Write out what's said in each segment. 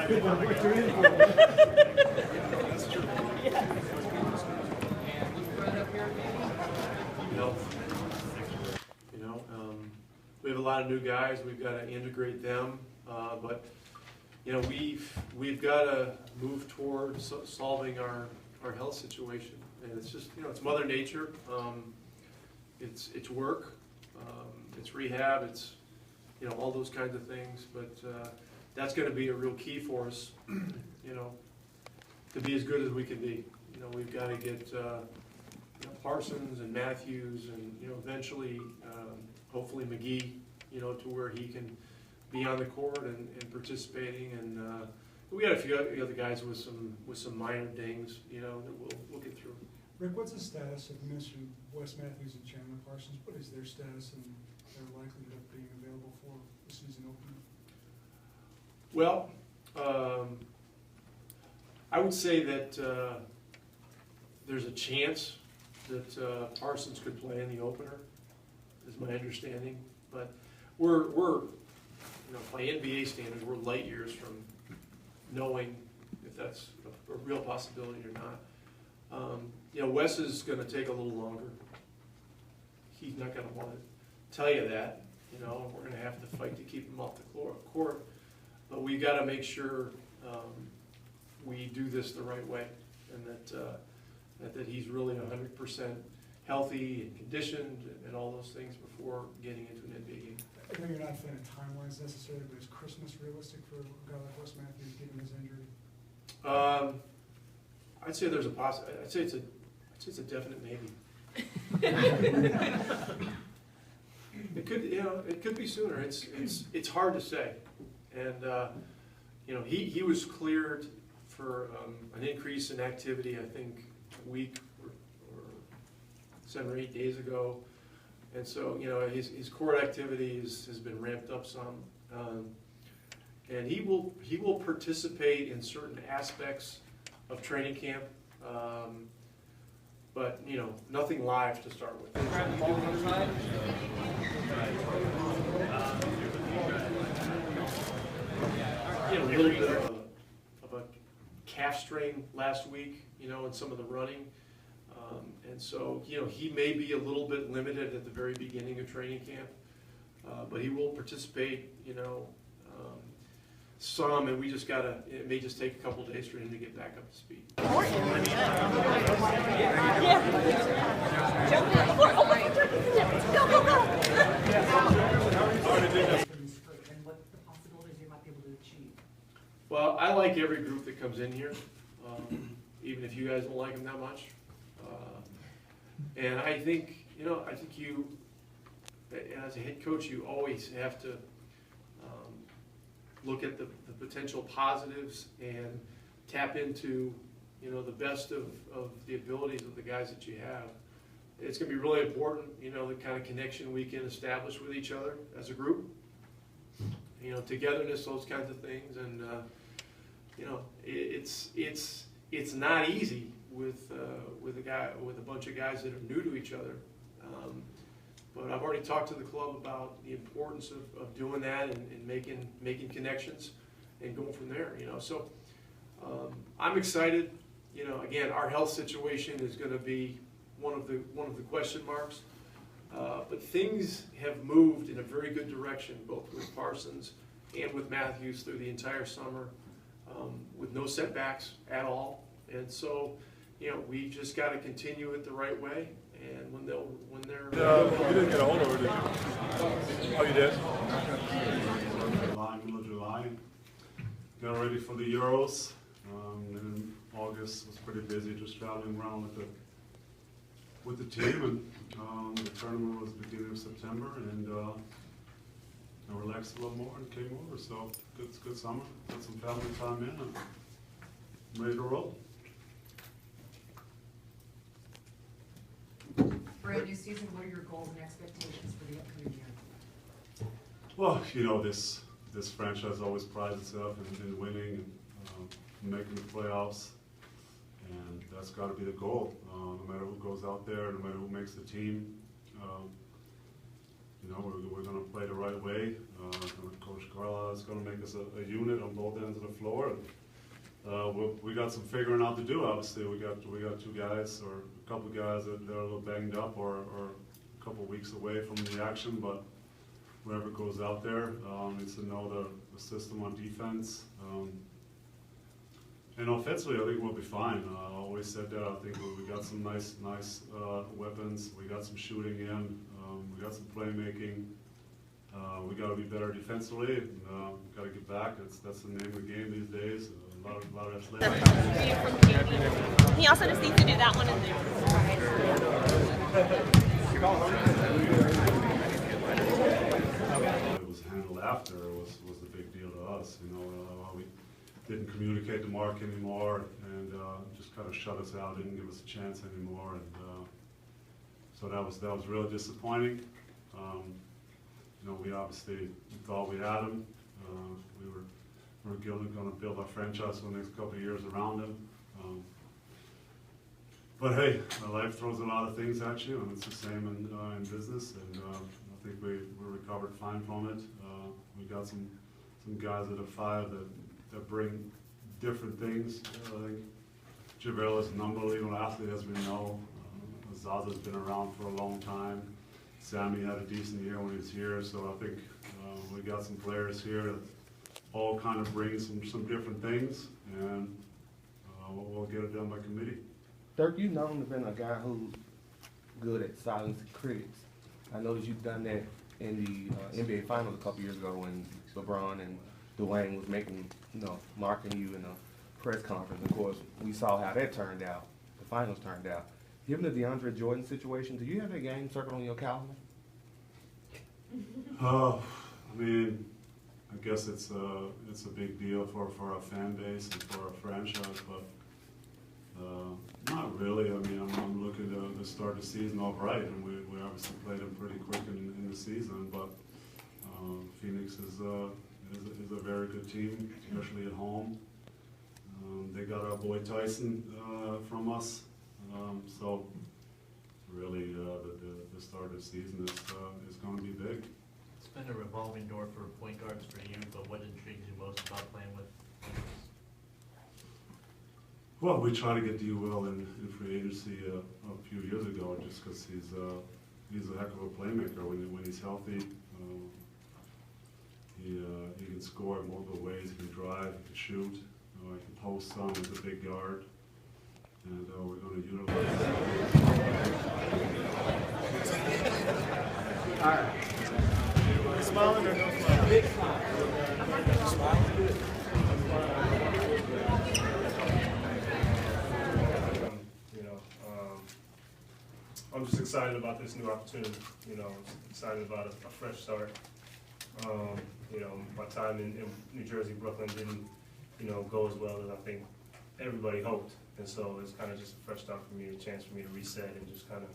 That's true. We have a lot of new guys. We've got to integrate them, but we've got to move towards solving our health situation. And it's just it's Mother Nature. It's work. It's rehab. It's all those kinds of things. But that's going to be a real key for us. To be as good as we can be. We've got to get Parsons and Matthews and eventually hopefully McGee to where he can be on the court and participating, and we got a few other guys with some minor dings that we'll get through. Rick, what's the status of you mentioned Wes Matthews and Chandler Parsons? What is their status and their likelihood of being available for the season opener? Well, I would say that there's a chance that Parsons could play in the opener, is my understanding. But we're by NBA standards, we're light years from knowing if that's a real possibility or not. Wes is going to take a little longer. He's not going to want to tell you that. We're going to have to fight to keep him off the court. But we've got to make sure we do this the right way, and that he's really 100% healthy and conditioned and all those things before getting into an NBA game. I know you're not a fan of timelines necessarily, but is Christmas realistic for a guy like Wes Matthews given his injury? I'd say there's a I'd say it's a definite maybe. It could be sooner. It's hard to say, and he was cleared for an increase in activity, I think a week or 7 or 8 days ago, and so his court activity has been ramped up some, and he will participate in certain aspects of training camp, but nothing live to start with. A little bit of a calf strain last week, in some of the running. And so, he may be a little bit limited at the very beginning of training camp, but he will participate, some, and it may just take a couple days for him to get back up to speed. Well, I like every group that comes in here, even if you guys don't like them that much. And I think, you, as a head coach, you always have to look at the potential positives and tap into, the best of the abilities of the guys that you have. It's going to be really important, the kind of connection we can establish with each other as a group. Togetherness, those kinds of things, and it's not easy with a bunch of guys that are new to each other. But I've already talked to the club about the importance of doing that and making connections and going from there. So I'm excited. Again, our health situation is going to be one of the question marks. But things have moved in a very good direction, both with Parsons and with Matthews through the entire summer, with no setbacks at all. And so, we just got to continue it the right way. And when they're you didn't get a hold of her, did you? Oh, you did? Middle of July. Got ready for the Euros. And in August was pretty busy, just traveling around with the team. And the tournament was beginning of September, and I relaxed a little more and came over. So good summer. Got some family time in, and I'm ready to roll. Brand new season, what are your goals and expectations for the upcoming year? Well, this franchise always prides itself in winning and making the playoffs, and that's got to be the goal. No matter who goes out there, no matter who makes the team, we're going to play the right way. Going to Coach Carlisle is going to make us a unit on both ends of the floor. And, we got some figuring out to do. Obviously, we got two guys or a couple of guys that are a little banged up or a couple of weeks away from the action, but whoever goes out there needs to know the system on defense. And offensively, I think we'll be fine. I always said that. I think we got some nice weapons. We got some shooting in. We got some playmaking. We got to be better defensively. And, got to get back. That's the name of the game these days. A lot of athletics. He also just needs to do that one in there. It was handled after was the big deal to us. You know, we didn't communicate to Mark anymore, and just kind of shut us out. Didn't give us a chance anymore, and so that was really disappointing. You know, we obviously thought we had him. We were going to build our franchise for the next couple of years around him. But hey, life throws a lot of things at you, and it's the same in business. And I think we recovered fine from it. We got some guys at the 5 that bring different things. I think JaVale is an unbelievable athlete, as we know. Zaza's been around for a long time. Sammy had a decent year when he was here, so I think we got some players here that all kind of bring some different things, and we'll get it done by committee. Dirk, you've known to been a guy who's good at silencing critics. I know that you've done that in the NBA Finals a couple years ago when LeBron and Dwayne was marking you in a press conference. Of course, we saw how that turned out. The finals turned out. Given the DeAndre Jordan situation, do you have that game circled on your calendar? I mean, I guess it's a big deal for our fan base and for our franchise, but not really. I mean, I'm looking to start the season off right, and we obviously played them pretty quick in the season, but Phoenix is a very good team, especially at home. They got our boy Tyson from us. So really, the start of the season is going to be big. It's been a revolving door for point guards for you, but what intrigues you most about playing with? Well, we tried to get D-Will in free agency a few years ago, just because he's a heck of a playmaker when he's healthy. He can score in multiple ways. He can drive, he can shoot, he can post some. He's a big guard. And we're going to utilize that. All right. Smiling or no smiling? Big smile. Good. I'm just excited about this new opportunity. You know, I'm excited about a fresh start. You know, my time in New Jersey, Brooklyn didn't, go as well as I think everybody hoped. And so it's kind of just a fresh start for me, a chance for me to reset and just kind of,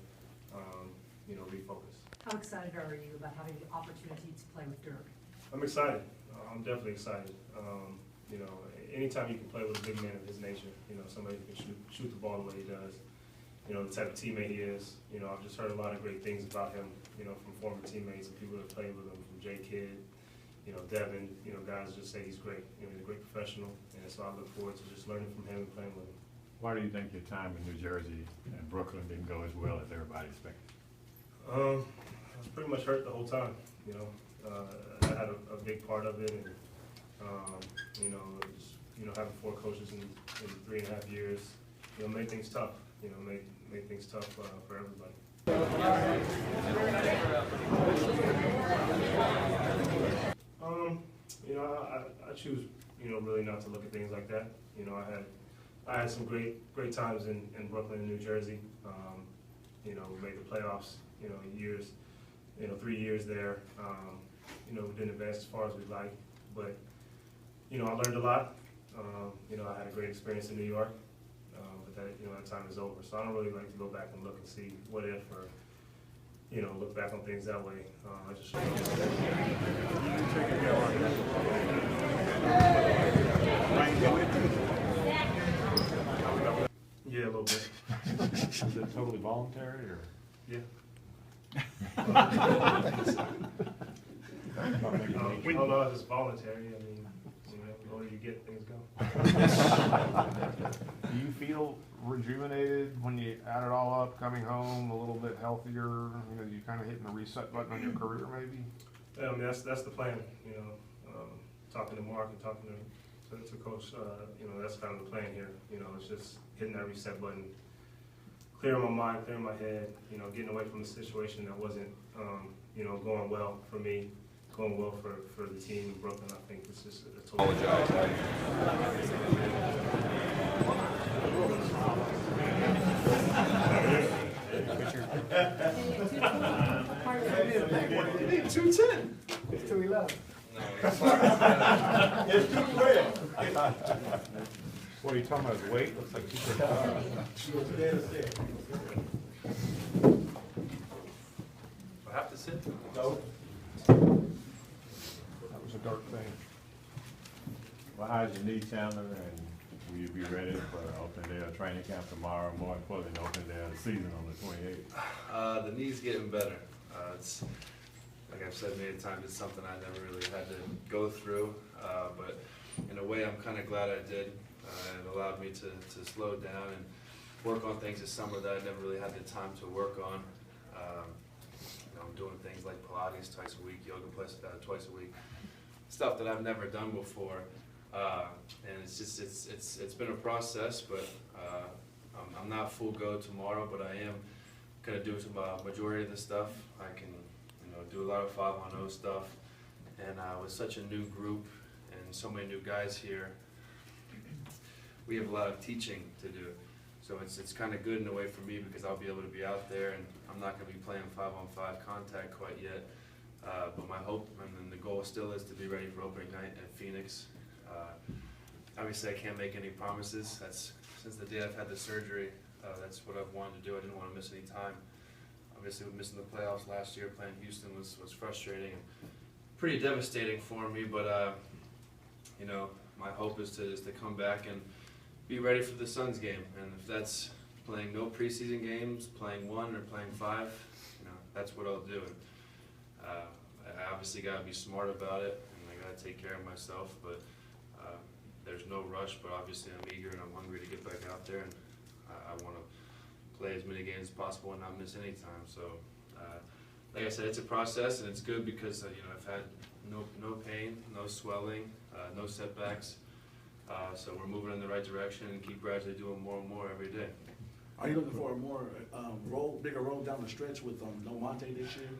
refocus. How excited are you about having the opportunity to play with Dirk? I'm excited. I'm definitely excited. Anytime you can play with a big man of his nature, somebody who can shoot the ball the way he does, the type of teammate he is. I've just heard a lot of great things about him, from former teammates and people that played with him, from Jay Kidd, Devin, guys just say he's great. He's a great professional, and so I look forward to just learning from him and playing with him. Why do you think your time in New Jersey and Brooklyn didn't go as well as everybody expected? I was pretty much hurt the whole time, I had a big part of it, and, just, having 4 coaches in 3.5 years, made things tough, made things tough for everybody. I choose, really not to look at things like that. I had some great times in Brooklyn and New Jersey. We made the playoffs, years, 3 years there. We didn't advance as far as we'd like, but, I learned a lot. I had a great experience in New York, but that time is over. So I don't really like to go back and look and see what if, or, look back on things that way. I just. Yeah, a little bit. Is it totally voluntary, or? Yeah. Although it's voluntary, I mean, you know, the older you get, things go. Do you feel rejuvenated when you add it all up, coming home a little bit healthier? You know, you kind of hitting the reset button on your career, maybe? I mean, that's the plan, you know, talking to Mark and talking to Coach, you know, that's kind of the plan here. You know, it's just hitting that reset button, clearing my mind, clearing my head, you know, getting away from the situation that wasn't, you know, going well for me, going well for the team in Brooklyn. I think it's just a total. You need 210. It's 211. It's 212. What are you talking about, his weight? Looks like he's I have to sit. No. That was a dark thing. Well, how's your knee, Chandler, and will you be ready for opening day of training camp tomorrow, more importantly, opening day of the season on the 28th? The knee's getting better. It's, like I've said many times, it's something I never really had to go through, but in a way I'm kind of glad I did. It allowed me to slow down and work on things this summer that I never really had the time to work on. You know, I'm doing things like Pilates twice a week, yoga twice a week, stuff that I've never done before. And it's just, it's been a process, but I'm not full go tomorrow, but I am gonna do some majority of the stuff. I can, you know, do a lot of 5-on-0 stuff, and with such a new group and so many new guys here, we have a lot of teaching to do. So it's kind of good in a way for me because I'll be able to be out there, and I'm not going to be playing 5-on-5 contact quite yet. But my hope and the goal still is to be ready for opening night at Phoenix. Obviously, I can't make any promises. That's since the day I've had the surgery. That's what I've wanted to do. I didn't want to miss any time. Obviously, missing the playoffs last year, playing Houston was frustrating and pretty devastating for me. But you know, my hope is to come back and be ready for the Suns game, and if that's playing no preseason games, playing 1 or playing 5, you know, that's what I'll do. And, I obviously got to be smart about it, and I got to take care of myself. But there's no rush. But obviously, I'm eager and I'm hungry to get back out there, and I want to play as many games as possible and not miss any time. So, like I said, it's a process, and it's good because you know, I've had no pain, no swelling, no setbacks. So we're moving in the right direction and keep gradually doing more and more every day. Are you looking for a more bigger role down the stretch with No Monte this year?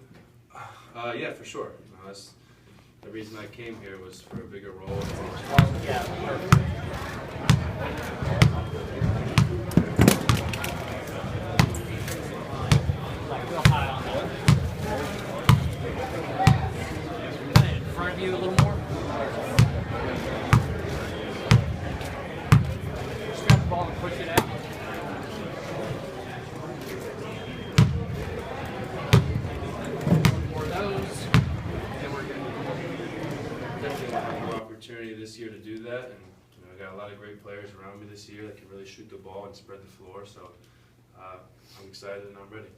Yeah, for sure. That's the reason I came here was for a bigger role. Yeah, perfect. Like real high on that. In front of you a little more. Just grab the ball and push it out. More of those. And we're Definitely have more opportunity this year to do that, and you know, I got a lot of great players around me this year that can really shoot the ball and spread the floor. So I'm excited and I'm ready.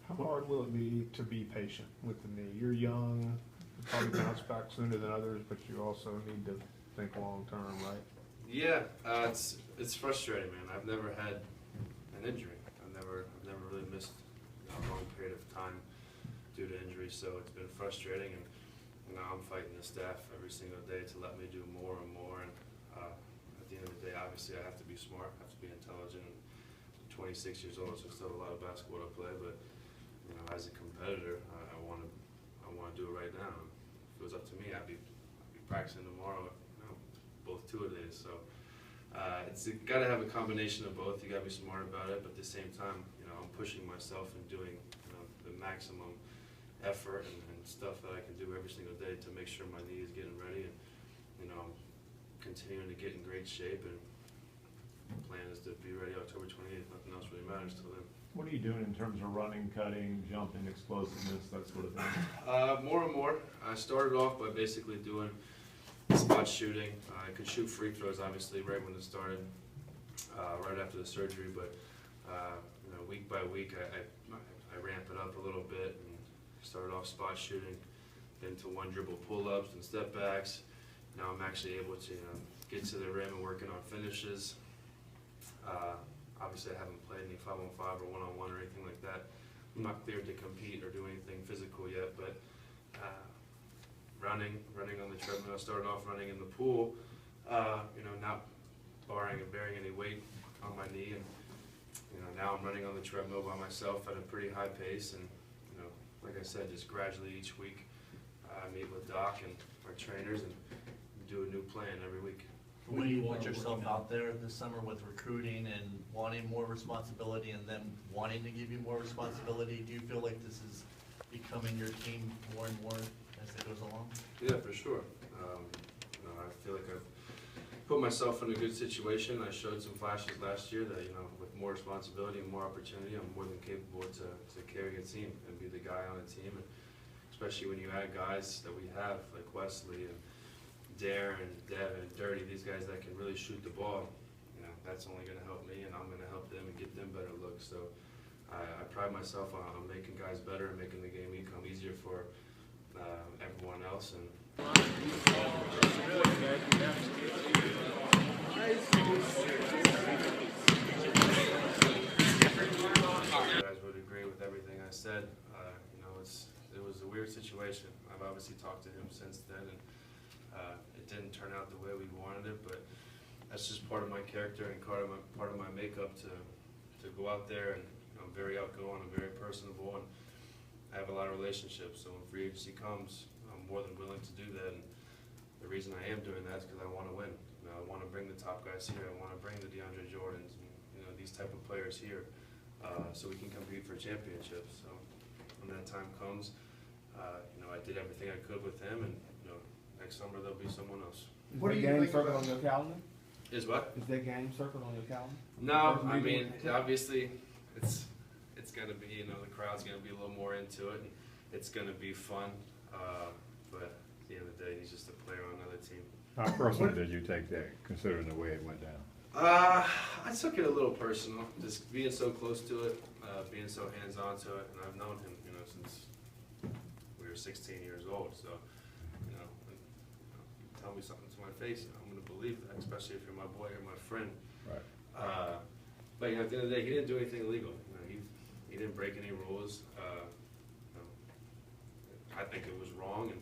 How hard will it be to be patient with the knee? You're young, you probably bounce back sooner than others, but you also need to think long term, right? Yeah, it's frustrating, man. I've never had an injury. I've never really missed a long period of time due to injury, so it's been frustrating. And you know, I'm fighting the staff every single day to let me do more and more. And at the end of the day, obviously, I have to be smart, I have to be intelligent. I'm 26 years old, so I still have a lot of basketball to play. But you know, as a competitor, I want to do it right now. If it was up to me, I'd be practicing tomorrow. You know, both 2 days. So it's got to have a combination of both. You got to be smart about it, but at the same time, you know, I'm pushing myself and doing, you know, the maximum effort and stuff that I can do every single day to make sure my knee is getting ready, and you know, I'm continuing to get in great shape. And the plan is to be ready October 28th. Nothing else really matters till then. What are you doing in terms of running, cutting, jumping, explosiveness, that sort of thing? More and more. I started off by basically doing spot shooting. I could shoot free throws, obviously, right when it started, right after the surgery. But you know, week by week, I ramp it up a little bit and started off spot shooting. into one dribble pull-ups and step backs. Now I'm actually able to get to the rim and working on finishes. Obviously I haven't played any 5-on-5 or 1-on-1 or anything like that. I'm not cleared to compete or do anything physical yet, but running on the treadmill. I started off running in the pool, not bearing any weight on my knee, and now I'm running on the treadmill by myself at a pretty high pace, and like I said, just gradually each week I meet with Doc and our trainers and do a new plan every week. When you put yourself out there this summer with recruiting and wanting more responsibility and them wanting to give you more responsibility, do you feel like this is becoming your team more and more as it goes along? Yeah, for sure. I feel like I've put myself in a good situation. I showed some flashes last year that, with more responsibility and more opportunity, I'm more than capable to carry a team and be the guy on a team. And especially when you add guys that we have, like Wesley and Darren, Devin, Dirty, these guys that can really shoot the ball, that's only going to help me, and I'm going to help them and get them better looks. So I pride myself on making guys better and making the game become easier for everyone else. And you guys would agree with everything I said. It was a weird situation. I've obviously talked to him since then, and it didn't turn out the way we wanted it, but that's just part of my character and part of my makeup to go out there, and I'm very outgoing, I'm very personable, and I have a lot of relationships. So when free agency comes, I'm more than willing to do that. And the reason I am doing that is because I want to win. I want to bring the top guys here. I want to bring the DeAndre Jordans and these type of players here, so we can compete for championships. So when that time comes, I did everything I could with him, and next summer there'll be someone else. Is that game circled on your calendar? Is what? Is that game circled on your calendar? No, I mean, obviously, it's gonna be, the crowd's gonna be a little more into it, and it's gonna be fun. But at the end of the day, he's just a player on another team. How personal did you take that, considering the way it went down? I took it a little personal, just being so close to it, being so hands-on to it, and I've known him, since we were 16 years old. So, when you tell me something to my face, I'm gonna believe that, especially if you're my boy or my friend. Right. But at the end of the day, he didn't do anything illegal. He didn't break any rules. I think it was wrong, and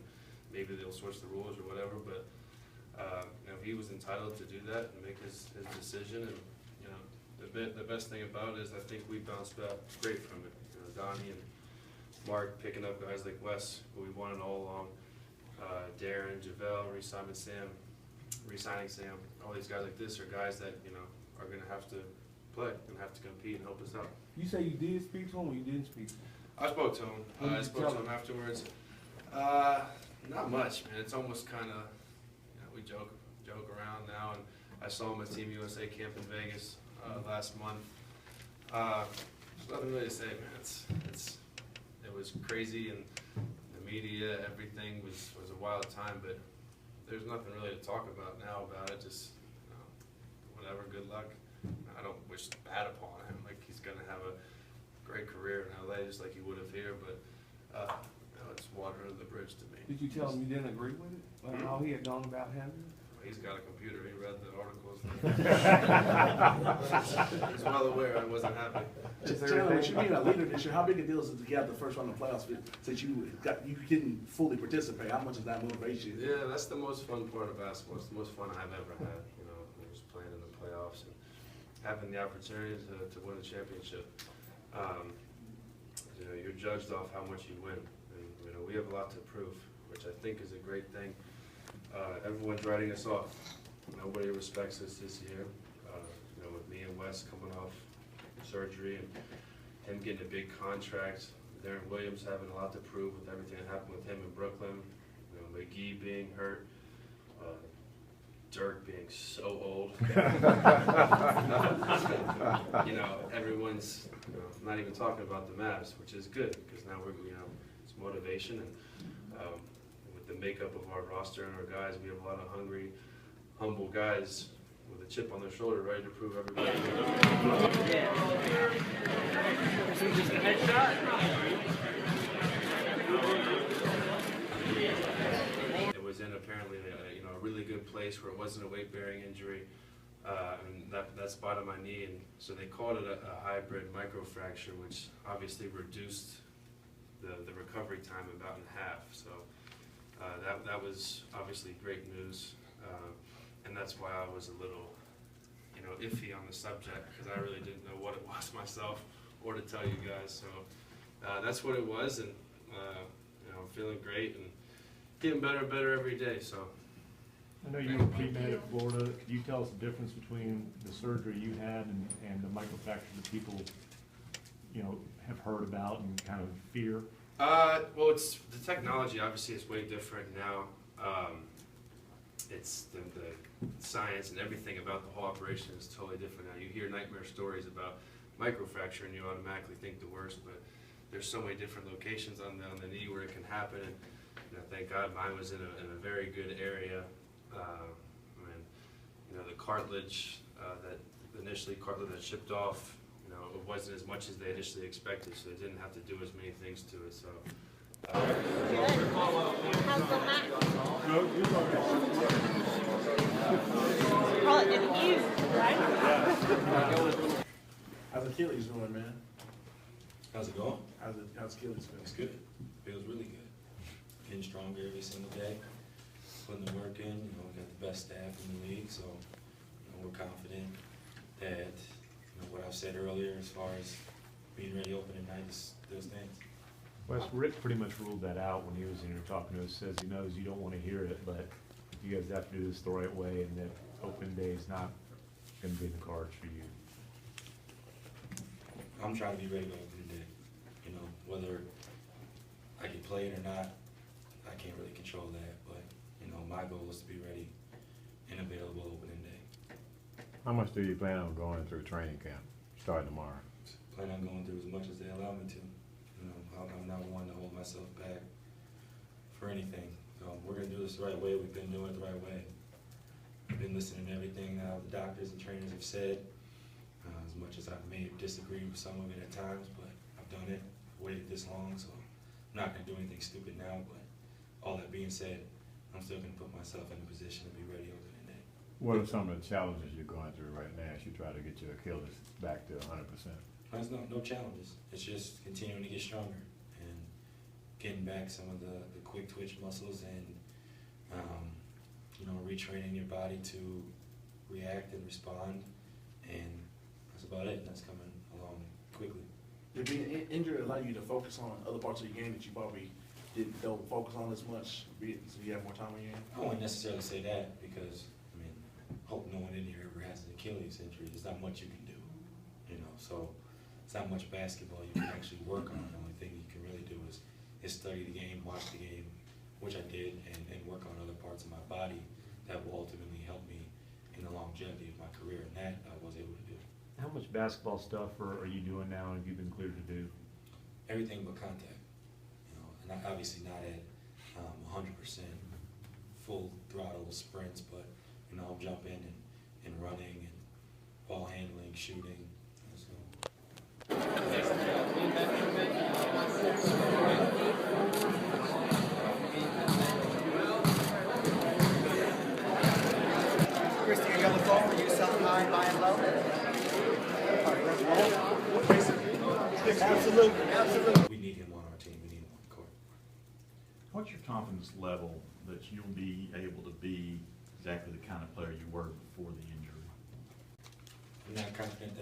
maybe they'll switch the rules or whatever. But he was entitled to do that and make his decision. And the best thing about it is I think we bounced back great from it. Donnie and Mark picking up guys like Wes, who we wanted all along. Darren, JaVale, re-signing Sam. All these guys like this are guys that are going to have to play and have to compete and help us out. You say you did speak to him or you didn't speak to him? I spoke to him. What did I you spoke tell to him him? afterwards. Not much, man. It's almost kind of, we joke around now. And I saw him at Team USA camp in Vegas last month. There's nothing really to say, man. It was crazy, and the media, everything was a wild time. But there's nothing really to talk about now about it. Just whatever. Good luck. I don't wish bad upon him. Like, he's gonna have a great career in LA, just like he would have here. But it's water under the bridge to me. Did you tell him you didn't agree with it? Like how he had gone about handling it? He's got a computer. He read the articles. He's well aware I wasn't happy. Chandler, with you being a leader this year, how big a deal is it to get out the first round of the playoffs since you didn't fully participate? How much does that motivate you? Yeah, that's the most fun part of basketball. It's the most fun I've ever had. Just playing in the playoffs and having the opportunity to win a championship. You're judged off how much you win, and we have a lot to prove, which I think is a great thing. Everyone's writing us off. Nobody respects us this year. With me and Wes coming off surgery and him getting a big contract, Darren Williams having a lot to prove with everything that happened with him in Brooklyn, McGee being hurt, Dirk being so old. Everyone's not even talking about the Mavs, which is good because now we're it's motivation, and with the makeup of our roster and our guys, we have a lot of hungry, humble guys with a chip on their shoulder, ready to prove everybody. Headshot. good place where it wasn't a weight-bearing injury. And that spot on my knee, and so they called it a hybrid microfracture, which obviously reduced the recovery time about in half. So that was obviously great news, and that's why I was a little, iffy on the subject, because I really didn't know what it was myself or to tell you guys. So that's what it was, and I'm feeling great and getting better and better every day. So. I know you were pre-med at Florida. Could you tell us the difference between the surgery you had and the microfracture that people, have heard about and kind of fear? Well, it's the technology obviously is way different now. It's the science and everything about the whole operation is totally different now. You hear nightmare stories about microfracture and you automatically think the worst, but there's so many different locations on the knee where it can happen. And thank God mine was in a very good area. The cartilage cartilage that shipped off, it wasn't as much as they initially expected, so they didn't have to do as many things to it. So. How's the Mac? Call it an U, right? How's Achilles doing, man? How's it going? How's Achilles feeling? It's good. Feels really good. Getting stronger every single day. Putting the work in. We got the best staff in the league, so we're confident that what I said earlier as far as being ready opening night still stands. Wes, Rick pretty much ruled that out when he was in here talking to us. Says he knows you don't want to hear it, but you guys have to do this the right way, and that opening day is not going to be in the cards for you. I'm trying to be ready to opening day. Whether I can play it or not, I can't really control that. But my goal is to be ready and available opening day. How much do you plan on going through training camp starting tomorrow? Plan on going through as much as they allow me to. I'm not one to hold myself back for anything. So we're going to do this the right way. We've been doing it the right way. I've been listening to everything the doctors and trainers have said, as much as I may disagree with some of it at times, but I've done it. I've waited this long, so I'm not going to do anything stupid now. But all that being said, I'm still going to put myself in a position to be ready opening day. What are some of the challenges you're going through right now as you try to get your Achilles back to 100%? There's no challenges. It's just continuing to get stronger and getting back some of the quick twitch muscles and retraining your body to react and respond, and that's about it. And that's coming along quickly. Did being injured allow you to focus on other parts of your game that you probably don't focus on as much, so you have more time on your hand? I wouldn't necessarily say that because hope no one in here ever has an Achilles injury. There's not much you can do, so it's not much basketball you can actually work on. The only thing you can really do is study the game, watch the game, which I did, and work on other parts of my body that will ultimately help me in the longevity of my career, and that I was able to do. How much basketball stuff are you doing now and have you been cleared to do? Everything but contact, and obviously not at 100% full throttle sprints, but I'm jumping and running and ball handling, shooting. Christy, are you on the phone? Are you selling high, buy and low? Absolutely. We need him on our team. We need him on the court. What's your confidence level that you'll be able to be exactly the kind of player you were before the injury? I'm not confident that